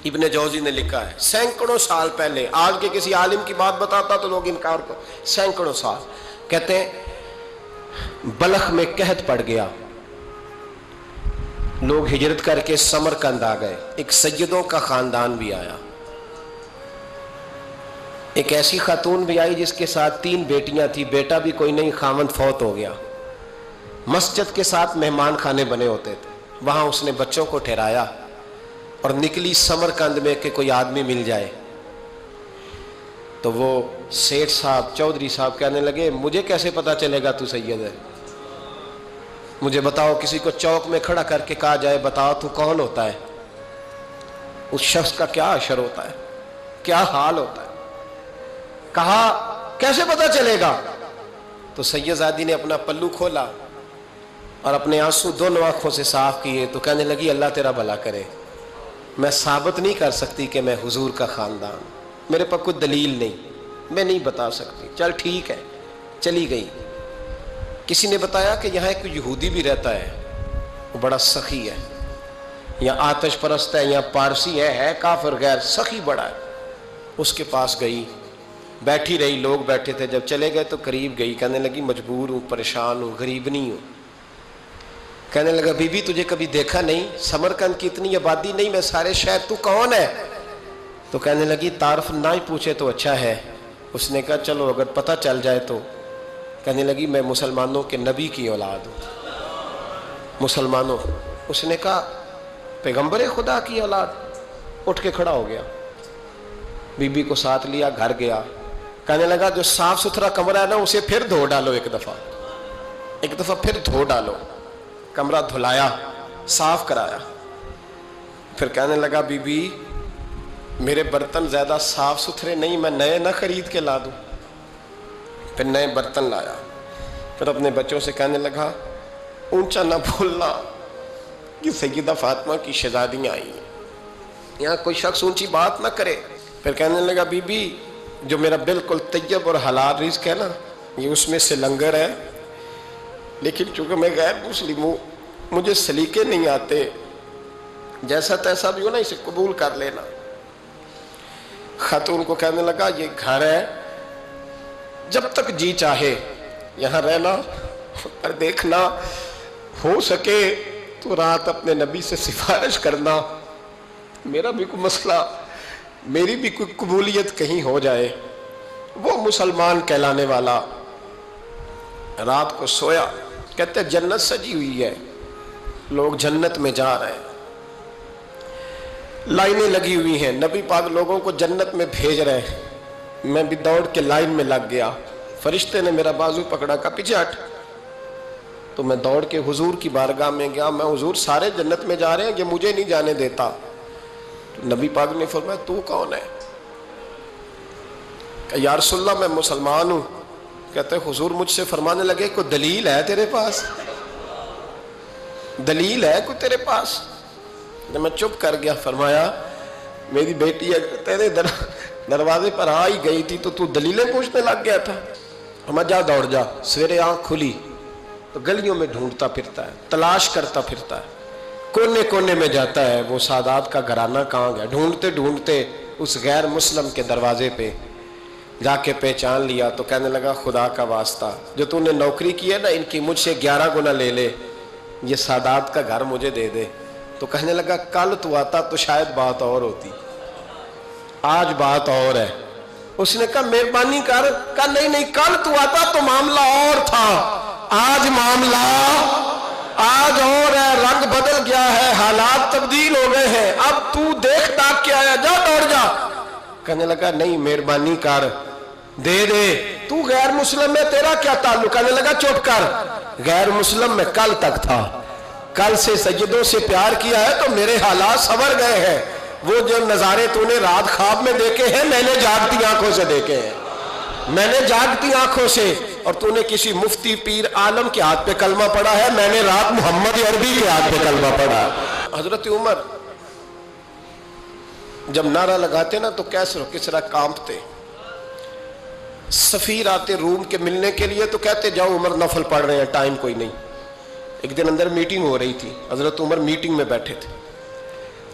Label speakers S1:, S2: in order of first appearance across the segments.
S1: ابن جوزی نے لکھا ہے سینکڑوں سال پہلے، آج کے کسی عالم کی بات بتاتا تو لوگ انکار کو، سینکڑوں سال، کہتے ہیں بلخ میں قحط پڑ گیا، لوگ ہجرت کر کے سمرقند آ گئے، ایک سیدوں کا خاندان بھی آیا، ایک ایسی خاتون بھی آئی جس کے ساتھ 3 بیٹیاں تھی، بیٹا بھی کوئی نہیں، خاوند فوت ہو گیا، مسجد کے ساتھ مہمان خانے بنے ہوتے تھے، وہاں اس نے بچوں کو ٹھہرایا اور نکلی سمرقند میں کہ کوئی آدمی مل جائے۔ تو وہ سیٹھ صاحب، چودھری صاحب کہنے لگے مجھے کیسے پتا چلے گا تو سید ہے، مجھے بتاؤ، کسی کو چوک میں کھڑا کر کے کہا جائے بتاؤ تو کون ہوتا ہے، اس شخص کا کیا اشر ہوتا ہے، کیا حال ہوتا ہے، کہا کیسے پتا چلے گا؟ تو سید زادی نے اپنا پلو کھولا اور اپنے آنسو دونوں آنکھوں سے صاف کیے تو کہنے لگی اللہ تیرا بھلا کرے، میں ثابت نہیں کر سکتی کہ میں حضور کا خاندان، میرے پاس کوئی دلیل نہیں، میں نہیں بتا سکتی، چل ٹھیک ہے، چلی گئی۔ کسی نے بتایا کہ یہاں ایک یہودی بھی رہتا ہے، وہ بڑا سخی ہے، یا آتش پرست ہے، یا پارسی ہے کافر غیر، سخی بڑا ہے، اس کے پاس گئی، بیٹھی رہی، لوگ بیٹھے تھے، جب چلے گئے تو قریب گئی، کہنے لگی مجبور ہوں، پریشان ہوں، غریب نہیں ہوں۔ کہنے لگا بی بی تجھے کبھی دیکھا نہیں، سمرقند کی اتنی آبادی نہیں، میں سارے شہر، تو کون ہے؟ تو کہنے لگی تعارف نہ ہی پوچھے تو اچھا ہے۔ اس نے کہا چلو اگر پتہ چل جائے تو۔ کہنے لگی میں مسلمانوں کے نبی کی اولاد ہوں، مسلمانوں۔ اس نے کہا پیغمبر خدا کی اولاد؟ اٹھ کے کھڑا ہو گیا، بی بی کو ساتھ لیا، گھر گیا، کہنے لگا جو صاف ستھرا کمرہ ہے نا اسے پھر دھو ڈالو، ایک دفعہ پھر دھو ڈالو۔ کمرہ دھلایا، صاف کرایا، پھر کہنے لگا بی بی میرے برتن زیادہ صاف ستھرے نہیں، میں نئے نہ خرید کے لا دوں۔ پھر نئے برتن لایا، پھر اپنے بچوں سے کہنے لگا اونچا نہ بھولنا کہ سیدہ فاطمہ کی شہزادیاں آئی ہیں، یہاں کوئی شخص اونچی بات نہ کرے۔ پھر کہنے لگا بی بی جو میرا بالکل طیب اور حلال رزق ہے نا یہ اس میں سے لنگر ہے، لیکن چونکہ میں غیر مسلم ہوں مجھے سلیقے نہیں آتے، جیسا تیسا بھی ہو نا اسے قبول کر لینا۔ خاتون کو کہنے لگا یہ گھر ہے، جب تک جی چاہے یہاں رہنا، اور دیکھنا ہو سکے تو رات اپنے نبی سے سفارش کرنا، میرا بھی کوئی مسئلہ، میری بھی کوئی قبولیت کہیں ہو جائے۔ وہ مسلمان کہلانے والا رات کو سویا، کہتے جنت سجی ہوئی ہے، لوگ جنت میں جا رہے ہیں، لائنیں لگی ہوئی ہیں، نبی پاک لوگوں کو جنت میں بھیج رہے ہیں، میں بھی دوڑ کے لائن میں لگ گیا، فرشتے نے میرا بازو پکڑا، کہا پیچھے ہٹ، تو میں دوڑ کے حضور کی بارگاہ میں گیا، میں حضور سارے جنت میں جا رہے ہیں، یہ مجھے نہیں جانے دیتا۔ نبی پاک نے فرمایا تو کون ہے؟ کہ یا رسول اللہ میں مسلمان ہوں۔ کہتے حضور مجھ سے فرمانے لگے کوئی دلیل ہے تیرے پاس؟ دلیل ہے کوئی تیرے پاس؟ جب میں چپ کر گیا فرمایا میری بیٹی تیرے دروازے پر آ ہی گئی تھی تو دلیلیں پوچھنے لگ گیا تھا۔ ہم جا دوڑ جا، سویرے آنکھ کھلی تو گلیوں میں ڈھونڈتا پھرتا ہے، تلاش کرتا پھرتا ہے، کونے کونے میں جاتا ہے وہ سادات کا گھرانہ کہاں گیا، ڈھونڈتے ڈھونڈتے اس غیر مسلم کے دروازے پہ جا کے پہچان لیا تو کہنے لگا خدا کا واسطہ جو تو نے نوکری کی ہے نا ان کی مجھ سے 11 گنا لے لے، یہ سادات کا گھر مجھے دے دے۔ تو کہنے لگا کل تو آتا تو شاید بات اور ہوتی، آج بات اور ہے۔ اس نے کہا مہربانی کر، کہا نہیں کل تو آتا تو معاملہ اور تھا، آج معاملہ آج اور ہے، رنگ بدل گیا ہے، حالات تبدیل ہو گئے ہیں، اب تو دیکھ داکھ کے آیا، جا دوڑ جا۔ کہنے لگا نہیں مہربانی کر دے دے، تو غیر مسلم میں تیرا کیا تعلق؟ کہنے لگا چپ کر، غیر مسلم میں کل تک تھا، کل سے سیدوں سے پیار کیا ہے تو میرے حالات سنور گئے ہیں، وہ جو نظارے تو نے رات خواب میں دیکھے ہیں میں نے جاگتی آنکھوں سے دیکھے ہیں، میں نے جاگتی آنکھوں سے، اور تو نے کسی مفتی پیر عالم کے ہاتھ پہ کلمہ پڑھا ہے، میں نے رات محمد عربی کے ہاتھ پہ کلمہ پڑھا۔ حضرت عمر جب نعرہ لگاتے نا تو کیسر و کسرا کانپتے، سفیر آتے روم کے ملنے کے لیے تو کہتے جاؤ عمر نفل پڑھ رہے ہیں، ٹائم کوئی نہیں۔ ایک دن اندر میٹنگ ہو رہی تھی، حضرت عمر میٹنگ میں بیٹھے تھے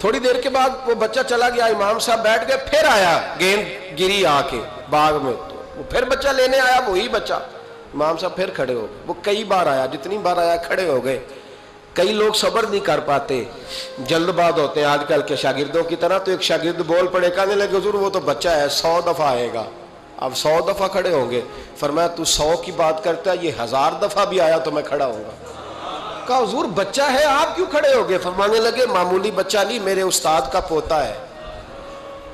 S1: تھوڑی دیر کے بعد وہ بچہ چلا گیا, امام صاحب بیٹھ گئے, پھر آیا, گیند گری آ کے باغ میں, تو وہ پھر بچہ لینے آیا, وہی بچہ. امام صاحب پھر کھڑے ہو گئے. وہ کئی بار آیا, جتنی بار آیا کھڑے ہو گئے. کئی لوگ صبر نہیں کر پاتے, جلد باز ہوتے ہیں آج کل کے شاگردوں کی طرح. تو ایک شاگرد بول پڑے, کہنے لگے حضور وہ تو بچہ ہے 100 دفعہ آئے گا. اب 100 دفعہ کھڑے ہوں گے. فرمایا تو 100 کی بات کرتا ہے, یہ 1000 دفعہ بھی آیا تو میں کھڑا ہوں گا. کہا حضور بچہ ہے آپ کیوں کھڑے ہو گئے؟ فرمانے لگے معمولی بچہ نہیں, میرے استاد کا پوتا ہے.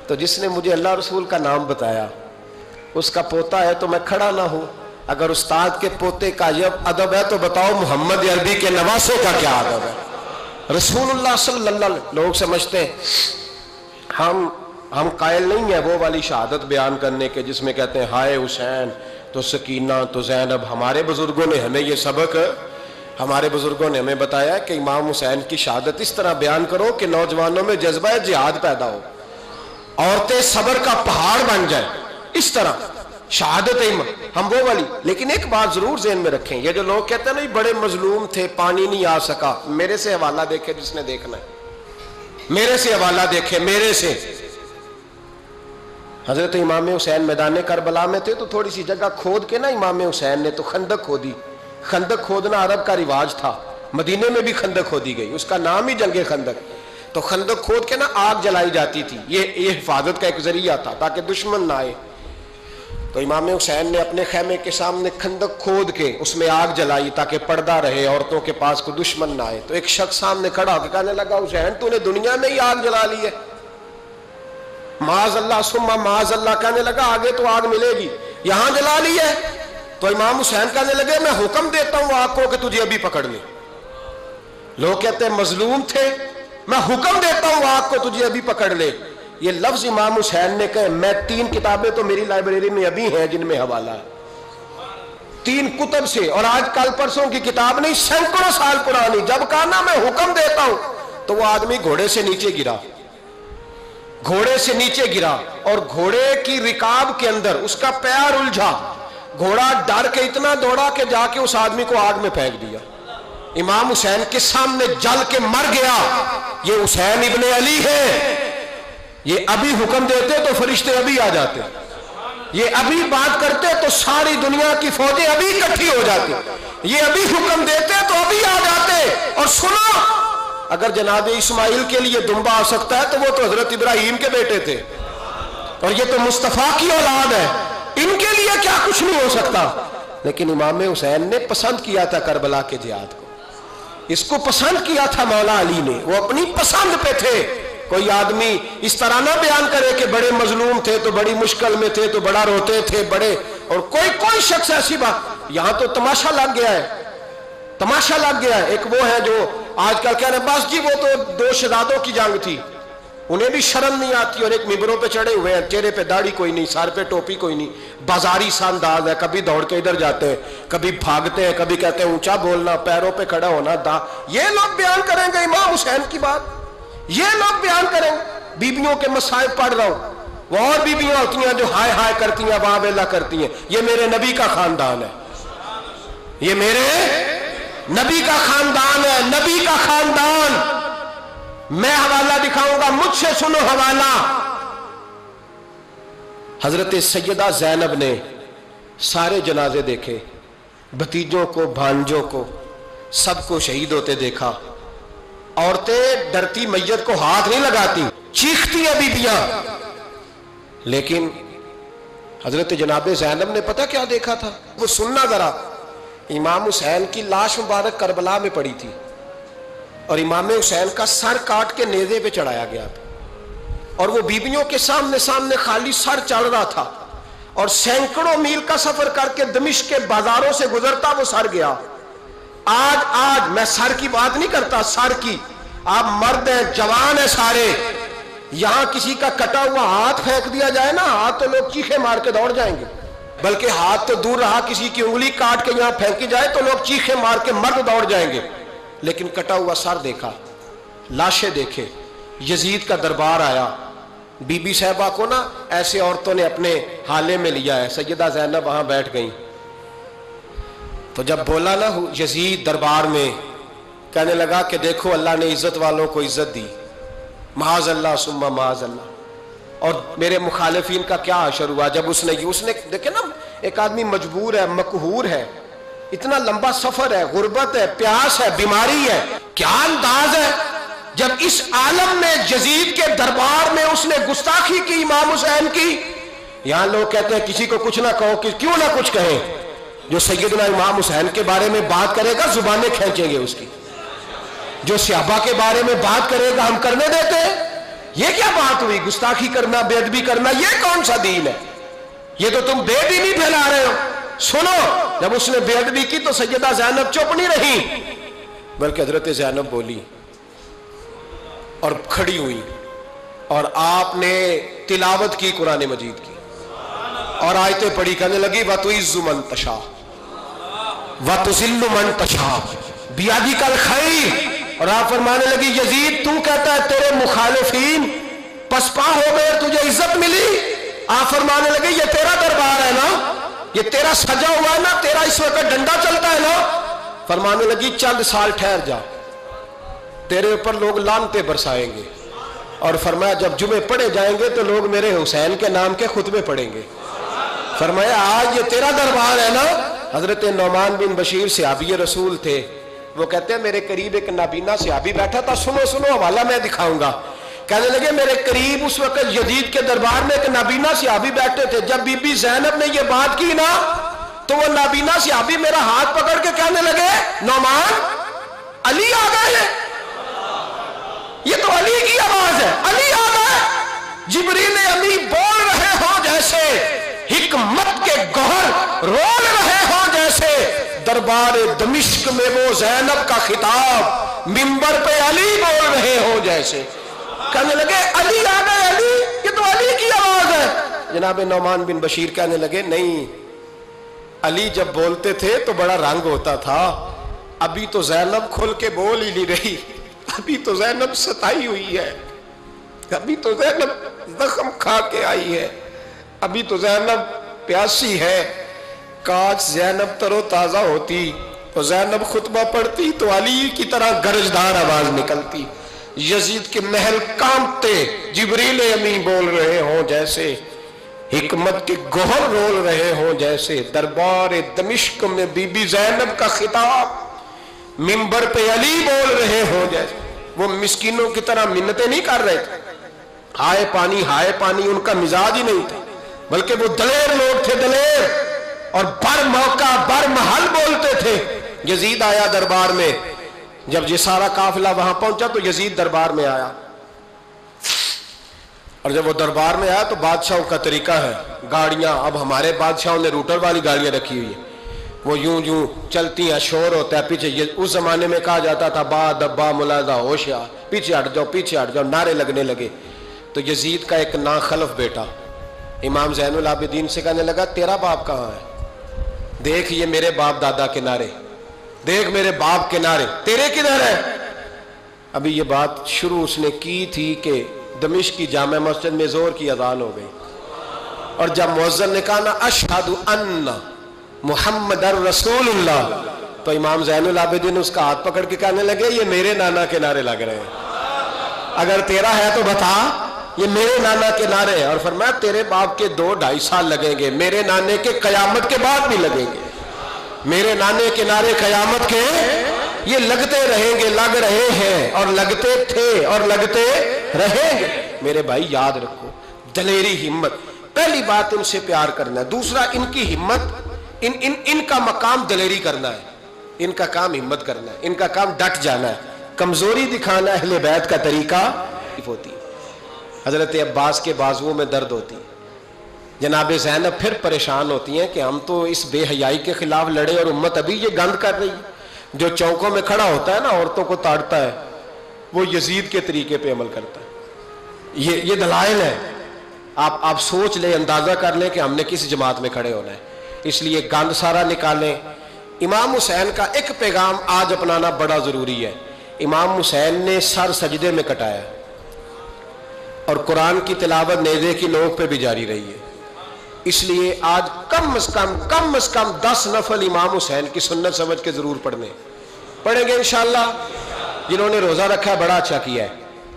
S1: تو جس نے مجھے اللہ رسول کا نام بتایا اس کا پوتا ہے تو میں کھڑا نہ ہوں. اگر استاد کے پوتے کا یہ ادب ہے تو بتاؤ محمد عربی کے نواسے کا کیا ادب ہے. رسول اللہ صلی اللہ علیہ وسلم. لوگ سمجھتے ہیں ہم قائل نہیں ہیں وہ والی شہادت بیان کرنے کے جس میں کہتے ہیں ہائے حسین تو سکینہ تو زینب. ہمارے بزرگوں نے ہمیں یہ سبق, ہمارے بزرگوں نے ہمیں بتایا کہ امام حسین کی شہادت اس طرح بیان کرو کہ نوجوانوں میں جذبہ جہاد پیدا ہو, عورتیں صبر کا پہاڑ بن جائیں. اس طرح شہادت ہم وہ والی. لیکن ایک بات ضرور ذہن میں رکھیں, یہ جو لوگ کہتے ہیں نہیں بڑے مظلوم تھے پانی نہیں آ سکا, میرے سے حوالہ دیکھے جس نے دیکھنا ہے, میرے سے حوالہ دیکھے. میرے سے حضرت امام حسین میدان کربلا میں تھے تو تھوڑی سی جگہ کھود کے نا امام حسین نے تو خندق کھودی. خندق کھودنا عرب کا رواج تھا, مدینے میں بھی خندق کھودی گئی, اس کا نام ہی جنگ خندق. تو خندق کھود کے نا آگ جلائی جاتی تھی, یہ حفاظت کا ایک ذریعہ تھا تاکہ دشمن نہ آئے. تو امام حسین نے اپنے خیمے کے سامنے خندق کھود کے اس میں آگ جلائی تاکہ پردہ رہے, عورتوں کے پاس کوئی دشمن نہ آئے. تو ایک شخص سامنے کھڑا ہو کے کہنے لگا حسین تو نے دنیا میں ہی آگ جلا لی ہے. معاذ اللہ ثم معاذ اللہ. کہنے لگا آگے تو آگ ملے گی, یہاں جلا لی ہے. تو امام حسین کہنے لگے میں حکم دیتا ہوں آگ کو کہ تجھے ابھی پکڑ لے. لوگ کہتے ہیں مظلوم تھے, میں حکم دیتا ہوں آگ کو تجھے ابھی پکڑ لے. یہ لفظ امام حسین نے کہے. میں 3 کتابیں تو میری لائبریری میں ابھی ہیں جن میں حوالہ ہے, 3 کتب سے, اور آج کل پرسوں کی کتاب نہیں, سینکڑوں سال پرانی. جب کہا نا میں حکم دیتا ہوں تو وہ آدمی گھوڑے سے نیچے گرا, گھوڑے سے نیچے گرا, اور گھوڑے کی رکاب کے اندر اس کا پیر الجھا. گھوڑا ڈر کے اتنا دوڑا کہ جا کے اس آدمی کو آگ میں پھینک دیا. امام حسین کے سامنے جل کے مر گیا. یہ حسین ابن علی ہے. یہ ابھی حکم دیتے تو فرشتے ابھی آ جاتے, یہ ابھی بات کرتے تو ساری دنیا کی فوجیں ابھی اکٹھی ہو جاتی, یہ ابھی حکم دیتے تو ابھی آ جاتے. اور سنو, اگر جناب اسماعیل کے لیے دمبا آ سکتا ہے تو وہ تو حضرت ابراہیم کے بیٹے تھے, اور یہ تو مصطفیٰ کی اولاد ہے, ان کے لیے کیا کچھ نہیں ہو سکتا. لیکن امام حسین نے پسند کیا تھا کربلا کے جہاد کو, اس کو پسند کیا تھا مولا علی نے, وہ اپنی پسند پہ تھے. کوئی آدمی اس طرح نہ بیان کرے کہ بڑے مظلوم تھے تو بڑی مشکل میں تھے تو بڑا روتے تھے بڑے, اور کوئی شخص ایسی بات. یہاں تو تماشا لگ گیا ہے, تماشا لگ گیا ہے. ایک وہ ہے جو آج کل کہہ رہے ہیں بس جی وہ تو 2 شہزادوں کی جنگ تھی, انہیں بھی شرم نہیں آتی, اور ایک ممبروں پہ چڑھے ہوئے ہیں, چہرے پہ داڑھی کوئی نہیں, سر پہ ٹوپی کوئی نہیں, بازاری سا انداز ہے, کبھی دوڑ کے ادھر جاتے ہیں, کبھی بھاگتے ہیں, کبھی کہتے ہیں اونچا بولنا, پیروں پہ کھڑا ہونا. یہ لوگ بیان کریں گے امام حسین کی بات, یہ لوگ بیان کریں. بیبیوں کے مصائب پڑھ رہا ہوں, وہ اور بیبیاں ہوتی ہیں جو ہائے ہائے کرتی ہیں, واہ بیلا کرتی ہیں. یہ میرے نبی کا خاندان ہے, یہ میرے نبی کا خاندان ہے, نبی کا خاندان. میں حوالہ دکھاؤں گا, مجھ سے سنو حوالہ. حضرت سیدہ زینب نے سارے جنازے دیکھے, بھتیجوں کو, بھانجوں کو, سب کو شہید ہوتے دیکھا. عورتیں ڈرتی میت کو ہاتھ نہیں لگاتی, چیختی ہیں بیبیاں. لیکن حضرت جناب زینب نے پتہ کیا دیکھا تھا, وہ سننا ذرا. امام حسین کی لاش مبارک کربلا میں پڑی تھی, اور امام حسین کا سر کاٹ کے نیزے پہ چڑھایا گیا تھا, اور وہ بیبیوں کے سامنے خالی سر چڑھ رہا تھا, اور سینکڑوں میل کا سفر کر کے دمشق کے بازاروں سے گزرتا وہ سر گیا. آج میں سر کی بات نہیں کرتا, سر کی. آپ مرد ہیں, جوان ہیں سارے, یہاں کسی کا کٹا ہوا ہاتھ پھینک دیا جائے نا, ہاتھ تو لوگ چیخے مار کے دوڑ جائیں گے. بلکہ ہاتھ تو دور رہا, کسی کی انگلی کاٹ کے یہاں پھینکی جائے تو لوگ چیخے مار کے مرد دوڑ جائیں گے. لیکن کٹا ہوا سر دیکھا, لاشیں دیکھے. یزید کا دربار آیا, بی بی صاحبہ کو نا ایسے عورتوں نے اپنے حالے میں لیا ہے. سیدہ زینب وہاں بیٹھ گئیں. تو جب بولا نا یزید دربار میں, کہنے لگا کہ دیکھو اللہ نے عزت والوں کو عزت دی, معاذ اللہ ثم معاذ اللہ. اور میرے مخالفین کا کیا حشر ہوا جب اس نے دیکھیں نا، ایک آدمی مجبور ہے، مقہور ہے، اتنا لمبا سفر ہے، غربت ہے، پیاس ہے، بیماری ہے، کیا انداز ہے جب اس عالم میں یزید کے دربار میں اس نے گستاخی کی امام حسین کی. یہاں لوگ کہتے ہیں کسی کو کچھ نہ کہو، کیوں نہ کچھ کہیں؟ جو سیدنا امام حسین کے بارے میں بات کرے گا زبانیں کھینچیں گے اس کی، جو صحابہ کے بارے میں بات کرے گا ہم کرنے دیتے ہیں؟ یہ کیا بات ہوئی؟ گستاخی کرنا، بے ادبی کرنا، یہ کون سا دین ہے؟ یہ تو تم بے دینی پھیلا رہے ہو. سنو، جب اس نے بے ادبی کی تو سیدہ زینب چپ نہیں رہی، بلکہ حضرت زینب بولی اور کھڑی ہوئی اور آپ نے تلاوت کی قرآن مجید کی اور آیتیں پڑھی، کہنے لگی وَتُعِزُّ مَن تَشَاءُ وَتُذِلُّ مَن تَشَاءُ بِیَدِکَ الْخَیْرُ. اور آپ فرمانے لگی یزید تو کہتا ہے تیرے مخالفین پسپا ہو گئے، تجھے عزت ملی. آپ فرمانے لگے یہ تیرا دربار ہے نا، یہ تیرا سجا ہوا ہے نا، تیرا اس وقت ڈنڈا چلتا ہے نا. فرمانے لگی چند سال ٹھہر جا، تیرے اوپر لوگ لعنتیں برسائیں گے. اور فرمایا جب جمعے پڑھے جائیں گے تو لوگ میرے حسین کے نام کے خطبے پڑھیں گے. فرمایا آج یہ تیرا دربار ہے نا. حضرت نعمان بن بشیر صحابی رسول تھے، وہ کہتے ہیں میرے قریب ایک نابینا صحابی بیٹھا تھا، سنو حوالہ میں دکھاؤں گا. کہنے لگے میرے قریب اس وقت یزید کے دربار میں ایک نابینا صحابی بیٹھے تھے. جب بی بی زینب نے یہ بات کی نا تو وہ نابینا صحابی میرا ہاتھ پکڑ کے کہنے لگے نعمان علی آ گئے ہیں. یہ تو علی کی آواز ہے، علی آ گئے. جبریل امی بول رہے ہوں جیسے، حکمت کے گوہر رول رہے ہوں جیسے، دربار دمشق میں وہ زینب کا خطاب منبر پہ علی بول رہے ہوں جیسے. کہنے لگے علی آ گئے، علی، یہ تو علی کی آواز ہے. جناب نعمان بن بشیر کہنے لگے نہیں، علی جب بولتے تھے تو بڑا رنگ ہوتا تھا، ابھی تو زینب کھل کے بول ہی نہیں رہی، ابھی تو زینب ستائی ہوئی ہے، ابھی تو زینب زخم کھا کے آئی ہے، ابھی تو زینب پیاسی ہے. کاش زینب تر و تازہ ہوتی تو زینب خطبہ پڑھتی تو علی کی طرح گرجدار آواز نکلتی. یزید کے محل کانپتے، جبریل امی بول رہے ہوں جیسے، حکمت کے گوہر رول رہے ہوں جیسے، دربار دمشق میں بی بی زینب کا خطاب منبر پہ علی بول رہے ہوں جیسے. وہ مسکینوں کی طرح منتیں نہیں کر رہے تھے، ہائے پانی ان کا مزاج ہی نہیں تھا، بلکہ وہ دلیر لوگ تھے، دلیر، اور بر موقع بر محل بولتے تھے. یزید آیا دربار میں، جب یہ سارا قافلہ وہاں پہنچا تو یزید دربار میں آیا، اور جب وہ دربار میں آیا تو بادشاہوں کا طریقہ ہے، گاڑیاں، اب ہمارے بادشاہوں نے روٹر والی گاڑیاں رکھی ہوئی ہیں، وہ یوں چلتی ہیں، شور ہوتا ہے پیچھے. اس زمانے میں کہا جاتا تھا با دبا ملاحظہ ہوشیار، پیچھے ہٹ جاؤ، نعرے لگنے لگے. تو یزید کا ایک ناخلف بیٹا امام زین العابدین سے کہنے لگا تیرا باپ کہاں ہے؟ دیکھ یہ میرے باپ دادا کے نعرے، دیکھ میرے باپ کے نعرے، تیرے کدھر ہے؟ ابھی یہ بات شروع اس نے کی تھی کہ دمشق کی جامع مسجد میں زور کی اذان ہو گئی، اور جب مؤذن نے کہا نا اشہد ان محمد رسول اللہ، تو امام زین العابدین اس کا ہاتھ پکڑ کے کہنے لگے یہ میرے نانا کے نعرے لگ رہے ہیں، اگر تیرا ہے تو بتا، یہ میرے نانا کے نعرے ہیں. اور فرمایا تیرے باپ کے 2-2.5 سال لگیں گے، میرے نانے کے قیامت کے بعد بھی لگیں گے. میرے نانے کے نعرے قیامت کے یہ لگتے رہیں گے، لگ رہے ہیں اور لگتے تھے اور لگتے رہیں گے. میرے بھائی یاد رکھو، دلیری، ہمت، پہلی بات ان سے پیار کرنا ہے، دوسرا ان کی ہمت، ان کا مقام دلیری کرنا ہے، ان کا کام ہمت کرنا ہے، ان کا کام ڈٹ جانا ہے. کمزوری دکھانا اہل بیت کا طریقہ ہوتی. حضرت عباس کے بازوؤں میں درد ہوتی، جناب زینب پھر پریشان ہوتی ہیں کہ ہم تو اس بے حیائی کے خلاف لڑے اور امت ابھی یہ گند کر رہی ہے. جو چوکوں میں کھڑا ہوتا ہے نا عورتوں کو تاڑتا ہے، وہ یزید کے طریقے پہ عمل کرتا ہے. یہ دلائل ہے، آپ سوچ لیں، اندازہ کر لیں کہ ہم نے کس جماعت میں کھڑے ہونا ہے. اس لیے گند سارا نکالیں. امام حسین کا ایک پیغام آج اپنانا بڑا ضروری ہے. امام حسین نے سر سجدے میں کٹایا اور قرآن کی تلاوت نیزے کی نوک پہ بھی جاری رہی ہے. اس لیے آج کم از کم 10 نفل امام حسین کی سنت سمجھ کے ضرور پڑھیں گے انشاءاللہ. جنہوں نے روزہ رکھا ہے بڑا اچھا کیا ہے.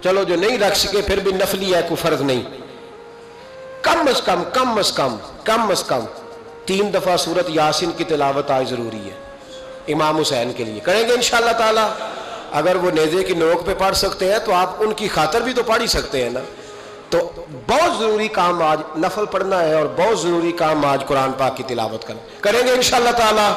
S1: چلو جو نہیں رکھ سکے پھر بھی نفلی ہے، کوئی فرض نہیں، کم از کم 3 دفعہ سورت یاسین کی تلاوت آج ضروری ہے امام حسین کے لیے. کریں گے انشاءاللہ تعالی. اگر وہ نیزے کی نوک پہ پڑھ سکتے ہیں تو آپ ان کی خاطر بھی تو پڑھ ہی سکتے ہیں نا. تو بہت ضروری کام آج نفل پڑھنا ہے، اور بہت ضروری کام آج قرآن پاک کی تلاوت کرنا. کریں گے انشاءاللہ تعالی.